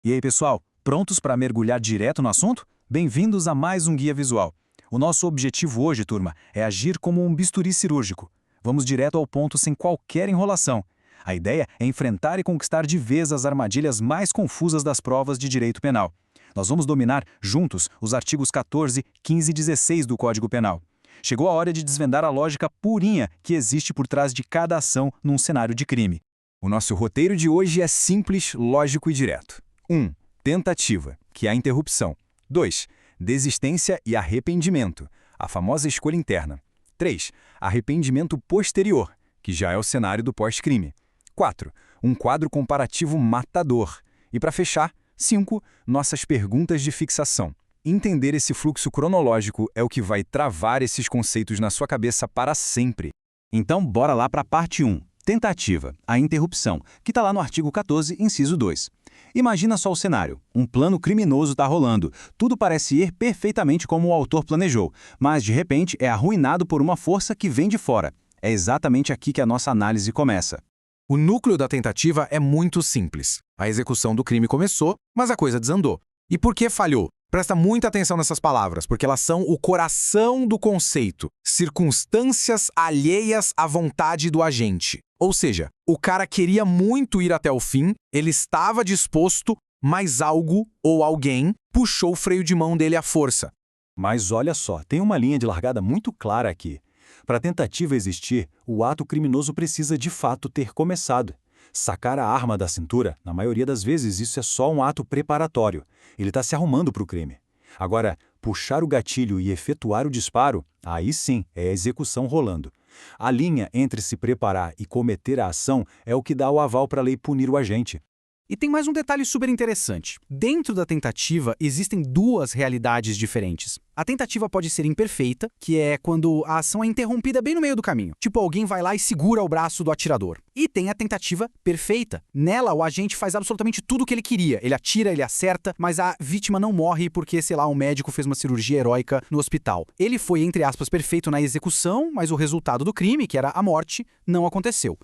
E aí, pessoal, prontos para mergulhar direto no assunto? Bem-vindos a mais um Guia Visual. O nosso objetivo hoje, turma, é agir como um bisturi cirúrgico. Vamos direto ao ponto sem qualquer enrolação. A ideia é enfrentar e conquistar de vez as armadilhas mais confusas das provas de direito penal. Nós vamos dominar, juntos, os artigos 14, 15 e 16 do Código Penal. Chegou a hora de desvendar a lógica purinha que existe por trás de cada ação num cenário de crime. O nosso roteiro de hoje é simples, lógico e direto. 1. Tentativa, que é a interrupção. 2. Desistência e arrependimento, a famosa escolha interna. 3. Arrependimento posterior, que já é o cenário do pós-crime. 4. Um quadro comparativo matador. E para fechar, 5. Nossas perguntas de fixação. Entender esse fluxo cronológico é o que vai travar esses conceitos na sua cabeça para sempre. Então, bora lá para a parte 1. Tentativa, a interrupção, que está lá no artigo 14, inciso 2. Imagina só o cenário. Um plano criminoso está rolando. Tudo parece ir perfeitamente como o autor planejou, mas de repente é arruinado por uma força que vem de fora. É exatamente aqui que a nossa análise começa. O núcleo da tentativa é muito simples. A execução do crime começou, mas a coisa desandou. E por que falhou? Presta muita atenção nessas palavras, porque elas são o coração do conceito. Circunstâncias alheias à vontade do agente. Ou seja, o cara queria muito ir até o fim, ele estava disposto, mas algo ou alguém puxou o freio de mão dele à força. Mas olha só, tem uma linha de largada muito clara aqui. Para a tentativa existir, o ato criminoso precisa de fato ter começado. Sacar a arma da cintura, na maioria das vezes, isso é só um ato preparatório. Ele está se arrumando para o crime. Agora, puxar o gatilho e efetuar o disparo, aí sim é a execução rolando. A linha entre se preparar e cometer a ação é o que dá o aval para a lei punir o agente. E tem mais um detalhe super interessante. Dentro da tentativa, existem duas realidades diferentes. A tentativa pode ser imperfeita, que é quando a ação é interrompida bem no meio do caminho. Tipo, alguém vai lá e segura o braço do atirador. E tem a tentativa perfeita. Nela, o agente faz absolutamente tudo o que ele queria. Ele atira, ele acerta, mas a vítima não morre porque, sei lá, um médico fez uma cirurgia heróica no hospital. Ele foi, entre aspas, perfeito na execução, mas o resultado do crime, que era a morte, não aconteceu.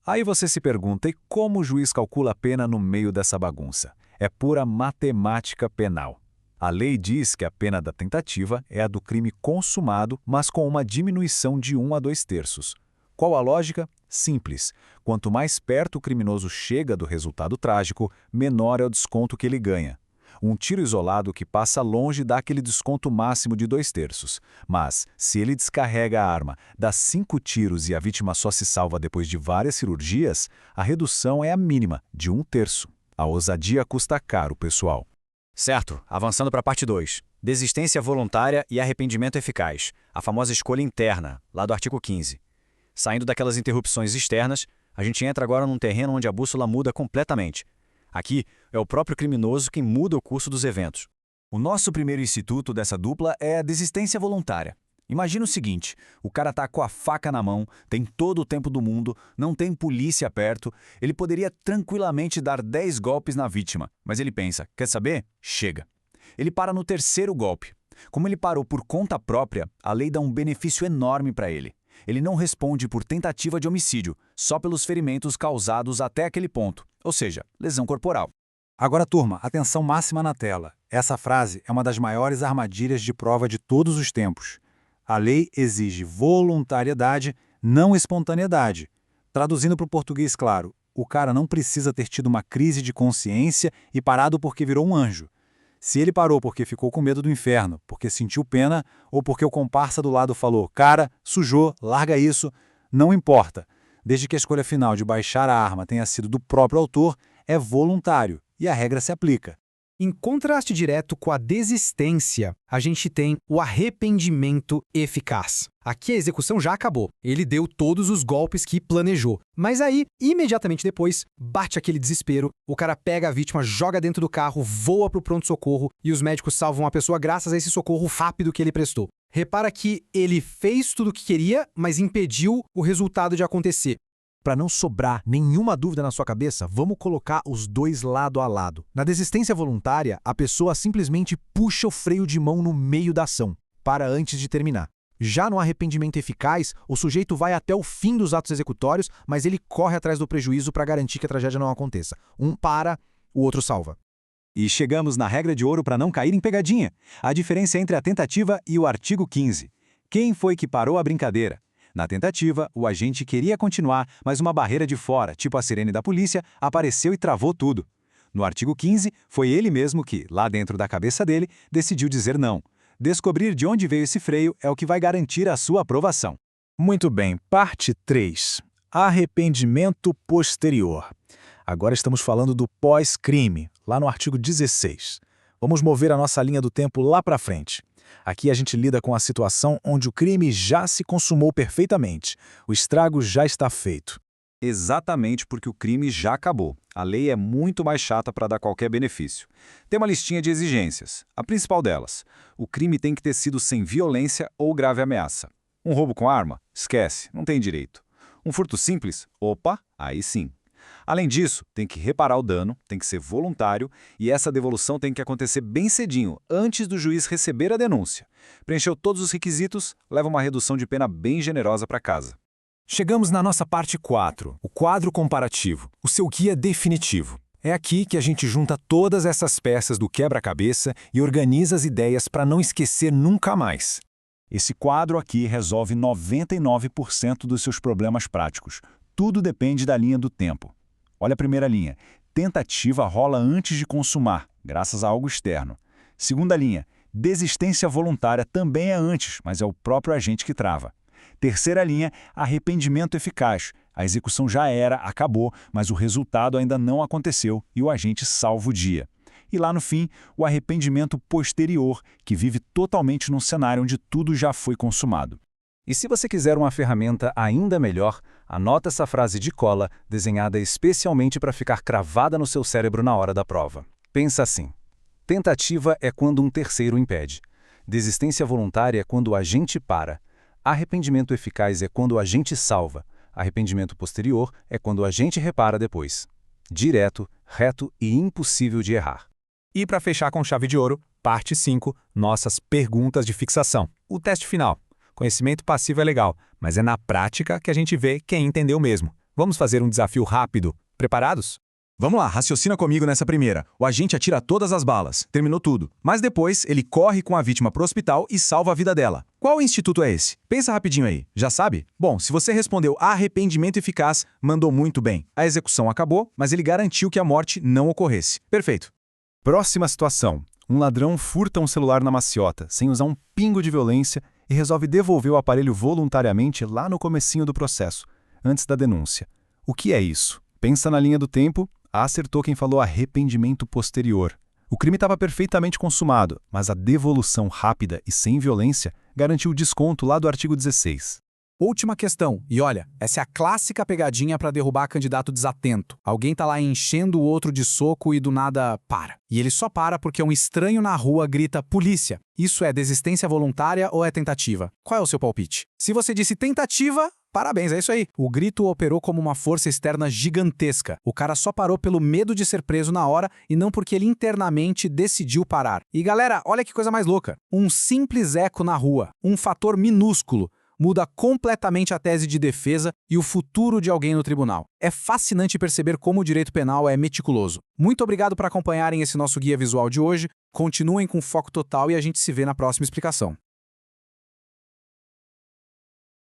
Aí você se pergunta, e como o juiz calcula a pena no meio dessa bagunça? É pura matemática penal. A lei diz que a pena da tentativa é a do crime consumado, mas com uma diminuição de 1 a 2/3. Qual a lógica? Simples. Quanto mais perto o criminoso chega do resultado trágico, menor é o desconto que ele ganha. Um tiro isolado que passa longe dá aquele desconto máximo de 2/3. Mas, se ele descarrega a arma, dá 5 tiros e a vítima só se salva depois de várias cirurgias, a redução é a mínima, de 1/3. A ousadia custa caro, pessoal. Certo, avançando para a parte 2. Desistência voluntária e arrependimento eficaz, a famosa escolha interna, lá do artigo 15. Saindo daquelas interrupções externas, a gente entra agora num terreno onde a bússola muda completamente. Aqui é o próprio criminoso quem muda o curso dos eventos. O nosso primeiro instituto dessa dupla é a desistência voluntária. Imagina o seguinte, o cara tá com a faca na mão, tem todo o tempo do mundo, não tem polícia perto, ele poderia tranquilamente dar 10 golpes na vítima, mas ele pensa, quer saber? Chega. Ele para no terceiro golpe. Como ele parou por conta própria, a lei dá um benefício enorme para ele. Ele não responde por tentativa de homicídio, só pelos ferimentos causados até aquele ponto, ou seja, lesão corporal. Agora, turma, atenção máxima na tela. Essa frase é uma das maiores armadilhas de prova de todos os tempos. A lei exige voluntariedade, não espontaneidade. Traduzindo para o português claro, o cara não precisa ter tido uma crise de consciência e parado porque virou um anjo. Se ele parou porque ficou com medo do inferno, porque sentiu pena ou porque o comparsa do lado falou «cara, sujou, larga isso», não importa. Desde que a escolha final de baixar a arma tenha sido do próprio autor, é voluntário e a regra se aplica. Em contraste direto com a desistência, a gente tem o arrependimento eficaz. Aqui a execução já acabou. Ele deu todos os golpes que planejou. Mas aí, imediatamente depois, bate aquele desespero, o cara pega a vítima, joga dentro do carro, voa para o pronto-socorro e os médicos salvam a pessoa graças a esse socorro rápido que ele prestou. Repara que ele fez tudo o que queria, mas impediu o resultado de acontecer. Para não sobrar nenhuma dúvida na sua cabeça, vamos colocar os dois lado a lado. Na desistência voluntária, a pessoa simplesmente puxa o freio de mão no meio da ação, para antes de terminar. Já no arrependimento eficaz, o sujeito vai até o fim dos atos executórios, mas ele corre atrás do prejuízo para garantir que a tragédia não aconteça. Um para, o outro salva. E chegamos na regra de ouro para não cair em pegadinha. A diferença entre a tentativa e o artigo 15. Quem foi que parou a brincadeira? Na tentativa, o agente queria continuar, mas uma barreira de fora, tipo a sirene da polícia, apareceu e travou tudo. No artigo 15, foi ele mesmo que, lá dentro da cabeça dele, decidiu dizer não. Descobrir de onde veio esse freio é o que vai garantir a sua aprovação. Muito bem, parte 3. Arrependimento posterior. Agora estamos falando do pós-crime, lá no artigo 16. Vamos mover a nossa linha do tempo lá para frente. Aqui a gente lida com a situação onde o crime já se consumou perfeitamente. O estrago já está feito. Exatamente porque o crime já acabou. A lei é muito mais chata para dar qualquer benefício. Tem uma listinha de exigências. A principal delas: o crime tem que ter sido sem violência ou grave ameaça. Um roubo com arma? Esquece, não tem direito. Um furto simples? Opa, aí sim. Além disso, tem que reparar o dano, tem que ser voluntário e essa devolução tem que acontecer bem cedinho, antes do juiz receber a denúncia. Preencheu todos os requisitos, leva uma redução de pena bem generosa para casa. Chegamos na nossa parte 4, o quadro comparativo, o seu guia definitivo. É aqui que a gente junta todas essas peças do quebra-cabeça e organiza as ideias para não esquecer nunca mais. Esse quadro aqui resolve 99% dos seus problemas práticos. Tudo depende da linha do tempo. Olha a primeira linha. Tentativa rola antes de consumar, graças a algo externo. Segunda linha. Desistência voluntária também é antes, mas é o próprio agente que trava. Terceira linha. Arrependimento eficaz. A execução já era, acabou, mas o resultado ainda não aconteceu e o agente salva o dia. E lá no fim, o arrependimento posterior, que vive totalmente num cenário onde tudo já foi consumado. E se você quiser uma ferramenta ainda melhor, anota essa frase de cola, desenhada especialmente para ficar cravada no seu cérebro na hora da prova. Pensa assim: tentativa é quando um terceiro impede. Desistência voluntária é quando o agente para. Arrependimento eficaz é quando o agente salva. Arrependimento posterior é quando o agente repara depois. Direto, reto e impossível de errar. E para fechar com chave de ouro, parte 5, nossas perguntas de fixação. O teste final. Conhecimento passivo é legal, mas é na prática que a gente vê quem entendeu mesmo. Vamos fazer um desafio rápido. Preparados? Vamos lá, raciocina comigo nessa primeira. O agente atira todas as balas, terminou tudo. Mas depois, ele corre com a vítima para o hospital e salva a vida dela. Qual instituto é esse? Pensa rapidinho aí, já sabe? Bom, se você respondeu arrependimento eficaz, mandou muito bem. A execução acabou, mas ele garantiu que a morte não ocorresse. Perfeito. Próxima situação. Um ladrão furta um celular na maciota, sem usar um pingo de violência, e resolve devolver o aparelho voluntariamente lá no comecinho do processo, antes da denúncia. O que é isso? Pensa na linha do tempo, acertou quem falou arrependimento posterior. O crime estava perfeitamente consumado, mas a devolução rápida e sem violência garantiu o desconto lá do artigo 16. Última questão, e olha, essa é a clássica pegadinha para derrubar candidato desatento. Alguém tá lá enchendo o outro de soco e do nada para. E ele só para porque um estranho na rua grita polícia. Isso é desistência voluntária ou é tentativa? Qual é o seu palpite? Se você disse tentativa, parabéns, é isso aí. O grito operou como uma força externa gigantesca. O cara só parou pelo medo de ser preso na hora e não porque ele internamente decidiu parar. E galera, olha que coisa mais louca. Um simples eco na rua, um fator minúsculo, muda completamente a tese de defesa e o futuro de alguém no tribunal. É fascinante perceber como o direito penal é meticuloso. Muito obrigado por acompanharem esse nosso guia visual de hoje. Continuem com foco total e a gente se vê na próxima explicação.